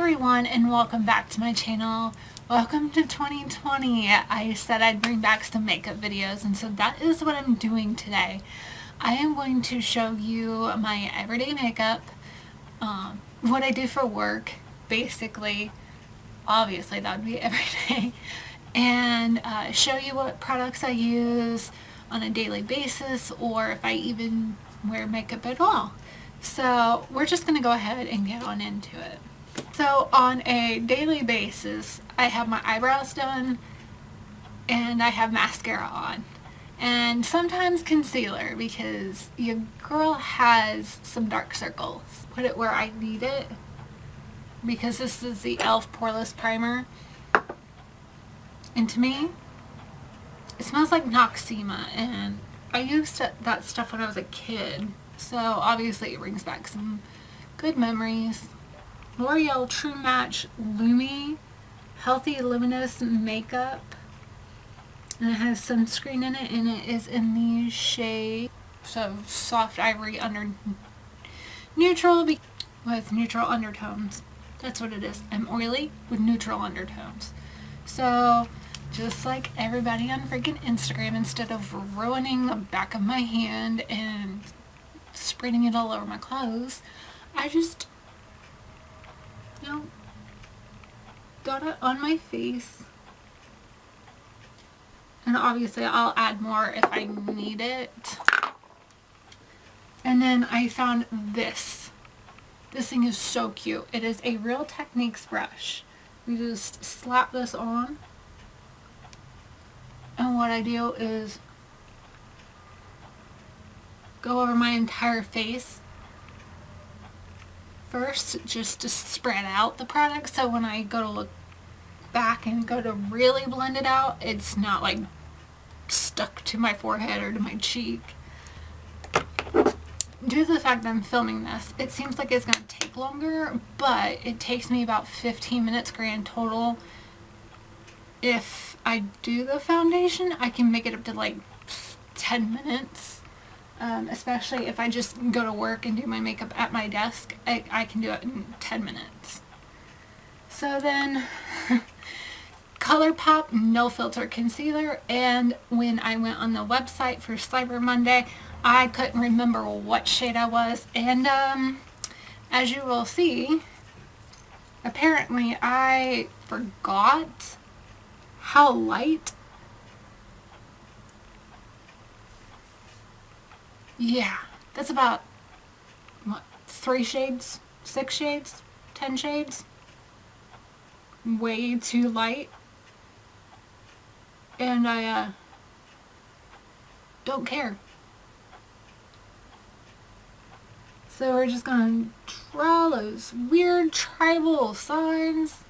everyone, and welcome back to my channel. Welcome to 2020. I said I'd bring back some makeup videos, and so that is what I'm doing today. I am going to show you my everyday makeup, what I do for work, basically. Obviously that would be every day. And show you what products I use on a daily basis, or if I even wear makeup at all. So we're just going to go ahead and get on into it. So on a daily basis, I have my eyebrows done and I have mascara on. And sometimes concealer because your girl has some dark circles. Put it where I need it because this is the e.l.f. Poreless Primer. And to me, it smells like Noxzema, and I used that stuff when I was a kid. So obviously it brings back some good memories. L'Oreal True Match Lumi Healthy Luminous Makeup. And it has sunscreen in it, and it is in the shade soft ivory under neutral with neutral undertones. That's what it is. I'm oily with neutral undertones. So just like everybody on freaking Instagram, instead of ruining the back of my hand and spreading it all over my clothes, I just, got it on my face. And obviously I'll add more if I need it. And then I found this. This thing is so cute. It is a Real Techniques brush. You just slap this on. And what I do is go over my entire face first, just to spread out the product, so when I go to look back and go to really blend it out, it's not like stuck to my forehead or to my cheek. Due to the fact that I'm filming this, it seems like it's going to take longer, but it takes me about 15 minutes grand total. If I do the foundation, I can make it up to like 10 minutes. Especially if I just go to work and do my makeup at my desk, I can do it in 10 minutes. So then, ColourPop No Filter Concealer, and when I went on the website for Cyber Monday, I couldn't remember what shade I was, and as you will see, apparently I forgot how light. Yeah, that's about, what, 3 shades? 6 shades? 10 shades? Way too light. And I don't care. So we're just gonna draw those weird tribal signs.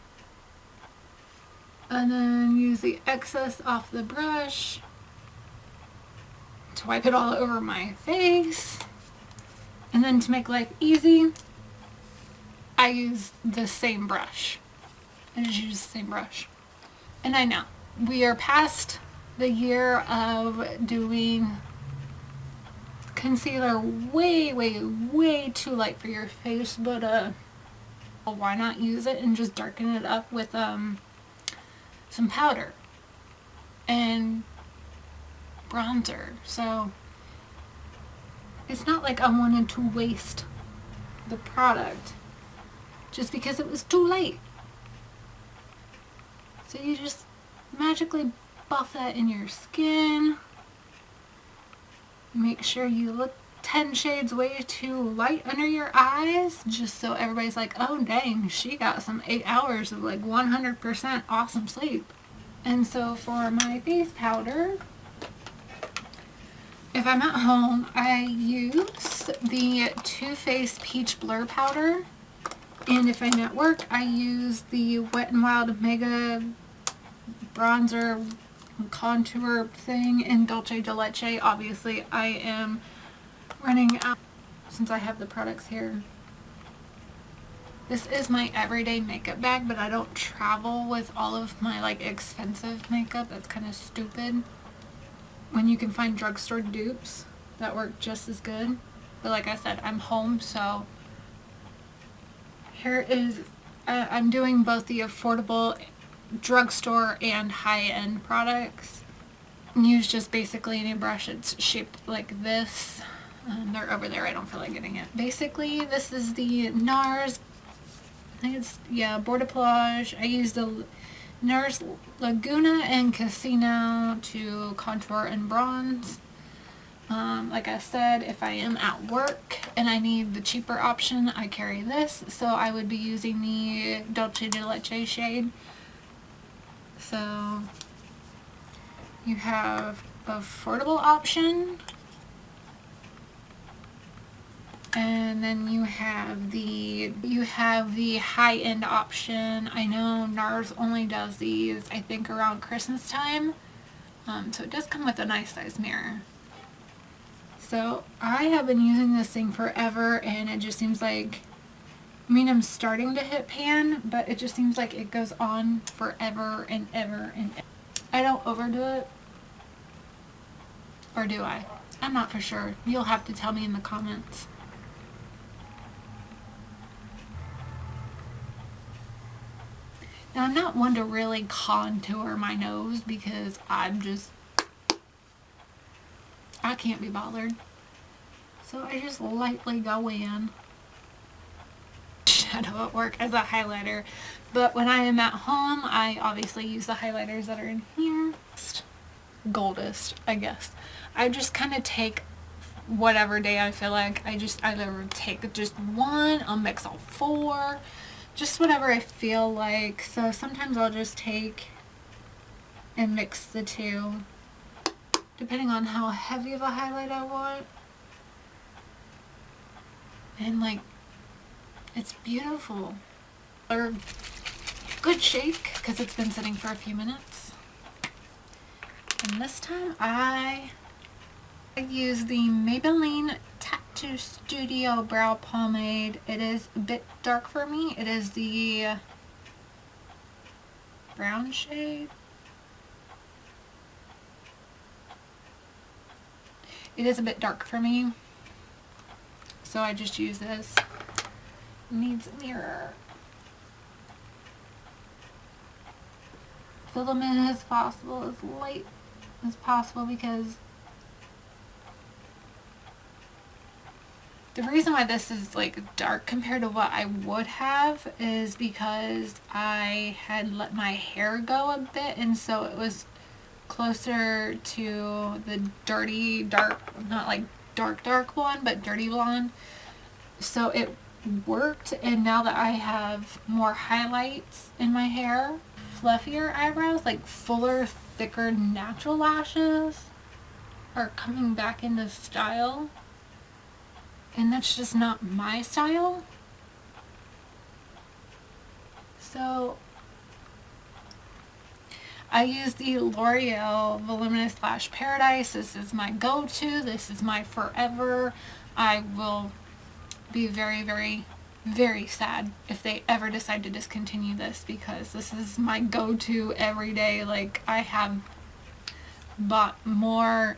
And then use the excess off the brush to wipe it all over my face. And then to make life easy, I use the same brush. I just use the same brush. And I know, we are past the year of doing concealer way too light for your face, but well, why not use it and just darken it up with some powder and bronzer. So it's not like I wanted to waste the product just because it was too late. So you just magically buff that in your skin. Make sure you look 10 shades way too light under your eyes, just so everybody's like, oh dang, she got some 8 hours of like 100% awesome sleep. And so for my face powder, if I'm at home, I use the Too Faced Peach Blur Powder. And if I'm at work, I use the Wet n Wild Mega Bronzer Contour thing in Dolce de Leche. Obviously, I am running out since I have the products here. This is my everyday makeup bag, but I don't travel with all of my like expensive makeup. That's kind of stupid when you can find drugstore dupes that work just as good. But like I said, I'm home, so here is I'm doing both the affordable drugstore and high-end products. Use just basically any brush. It's shaped like this. They're over there. I don't feel like getting it. Basically, this is the Nars, I think it's, yeah, Bord De Plage. I use the Nars Laguna and Casino to contour and bronze. Like I said, if I am at work and I need the cheaper option, I carry this. So I would be using the Dolce de Leche shade. So you have affordable option, and then you have the high-end option. I know Nars only does these, I think, around Christmas time. So it does come with a nice size mirror. So I have been using this thing forever, and it just seems like, I mean, I'm starting to hit pan, but it just seems like it goes on forever and ever and ever. I don't overdo it. Or do I? I'm not for sure. You'll have to tell me in the comments. Now, I'm not one to really contour my nose because I can't be bothered. So I just lightly go in. Shadow at work as a highlighter. But when I am at home, I obviously use the highlighters that are in here. Goldest, I guess. I just kind of take whatever day I feel like. I either take just one, I'll mix all four, just whatever I feel like. So sometimes I'll just take and mix the two, depending on how heavy of a highlight I want. And like, it's beautiful. Or good shake, because it's been sitting for a few minutes. And this time I use the Maybelline Tattoo Studio Brow Pomade. It is a bit dark for me. It is the brown shade. It is a bit dark for me, so I just use this. It needs a mirror. Fill them in as possible, as light as possible, because the reason why this is like dark compared to what I would have is because I had let my hair go a bit, and so it was closer to the dirty dark, not like dark one, but dirty blonde. So it worked, and now that I have more highlights in my hair, fluffier eyebrows, like fuller, thicker, natural lashes are coming back into style. And that's just not my style. So I use the L'Oreal Voluminous Lash Paradise. This is my go-to. This is my forever. I will be very, very, very sad if they ever decide to discontinue this, because this is my go-to every day. Like, I have bought more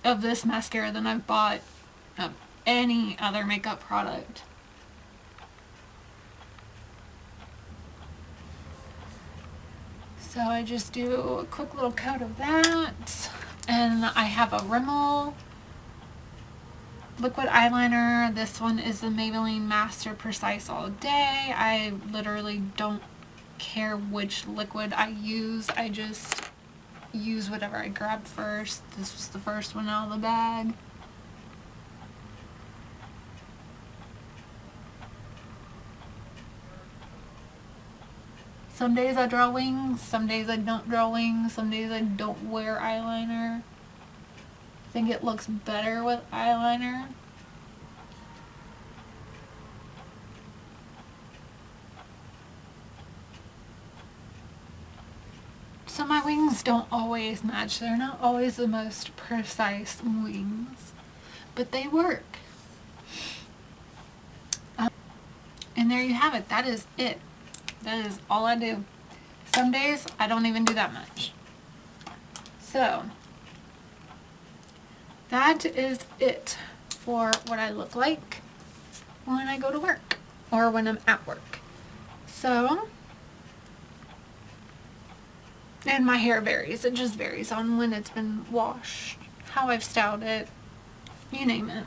of this mascara than I've bought of any other makeup product. So I just do a quick little coat of that, and I have a Rimmel liquid eyeliner. This one is the Maybelline Master Precise all day. I literally don't care which liquid I use. I just use whatever I grab first. This was the first one out of the bag. Some days I draw wings, some days I don't draw wings, some days I don't wear eyeliner. I think it looks better with eyeliner. So my wings don't always match. They're not always the most precise wings, but they work. And there you have it. That is it. That is all I do. Some days I don't even do that much. So that is it for what I look like when I go to work or when I'm at work. So, and my hair varies. It just varies on when it's been washed, how I've styled it, you name it.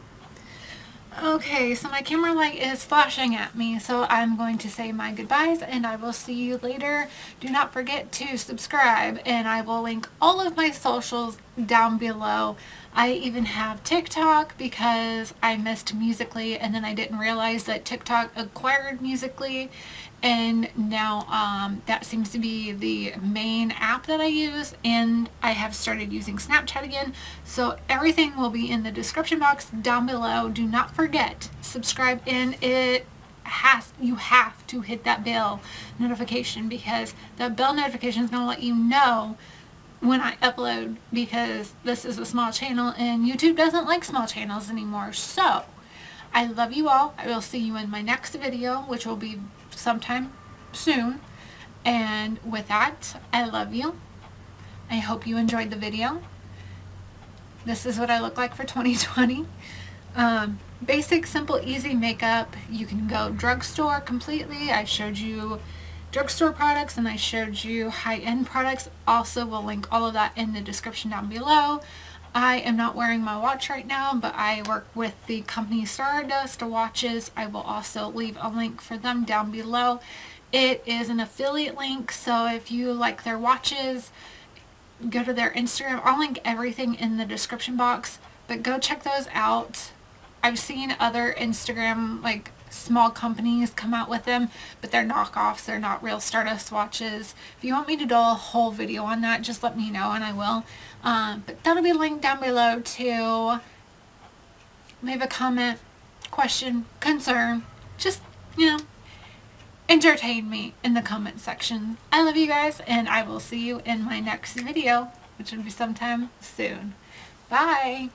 Okay, so my camera light is flashing at me, so I'm going to say my goodbyes and I will see you later. Do not forget to subscribe, and I will link all of my socials down below. I even have TikTok because I missed Musical.ly, and then I didn't realize that TikTok acquired Musical.ly, and now that seems to be the main app that I use, and I have started using Snapchat again. So everything will be in the description box down below. Do not forget, subscribe, and you have to hit that bell notification, because that bell notification is going to let you know when I upload, because this is a small channel and YouTube doesn't like small channels anymore. So I love you all. I will see you in my next video, which will be sometime soon. And with that, I love you. I hope you enjoyed the video. This is what I look like for 2020. Basic, simple, easy makeup. You can go drugstore completely. I showed you drugstore products and I showed you high-end products. Also, will link all of that in the description down below. I am not wearing my watch right now, but I work with the company Stardust Watches. I will also leave a link for them down below. It is an affiliate link, so if you like their watches, go to their Instagram. I'll link everything in the description box, but go check those out. I've seen other Instagram, like, small companies come out with them, but they're knockoffs. They're not real Stardust watches. If you want me to do a whole video on that, just let me know and I will. But that'll be linked down below too. Leave a comment, question, concern. Just, entertain me in the comment section. I love you guys, and I will see you in my next video, which will be sometime soon. Bye!